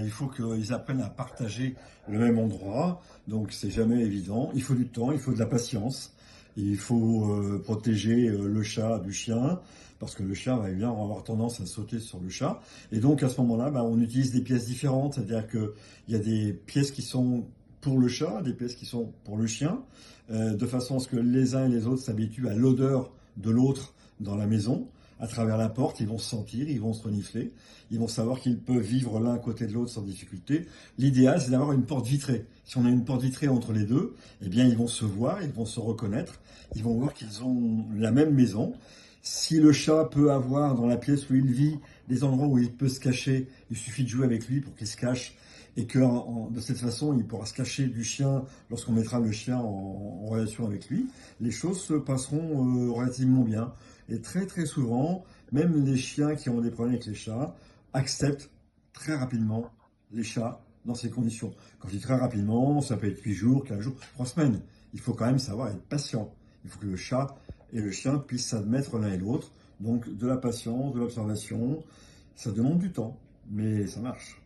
il faut qu'ils apprennent à partager le même endroit, donc c'est jamais évident. Il faut du temps, il faut de la patience, il faut protéger le chat du chien, parce que le chien va bien avoir tendance à sauter sur le chat. Et donc à ce moment-là, on utilise des pièces différentes, c'est-à-dire qu'il y a des pièces qui sont pour le chat, des pièces qui sont pour le chien, de façon à ce que les uns et les autres s'habituent à l'odeur de l'autre dans la maison. À travers la porte, ils vont se sentir, ils vont se renifler, ils vont savoir qu'ils peuvent vivre l'un à côté de l'autre sans difficulté. L'idéal, c'est d'avoir une porte vitrée. Si on a une porte vitrée entre les deux, eh bien, ils vont se voir, ils vont se reconnaître, ils vont voir qu'ils ont la même maison. Si le chat peut avoir dans la pièce où il vit des endroits où il peut se cacher, il suffit de jouer avec lui pour qu'il se cache et que de cette façon, il pourra se cacher du chien lorsqu'on mettra le chien en relation avec lui. Les choses se passeront relativement bien. Et très très souvent, même les chiens qui ont des problèmes avec les chats acceptent très rapidement les chats dans ces conditions. Quand je dis très rapidement, ça peut être 8 jours, 15 jours, 3 semaines. Il faut quand même savoir être patient. Il faut que le chat et le chien puissent s'admettre l'un et l'autre. Donc de la patience, de l'observation, ça demande du temps, mais ça marche.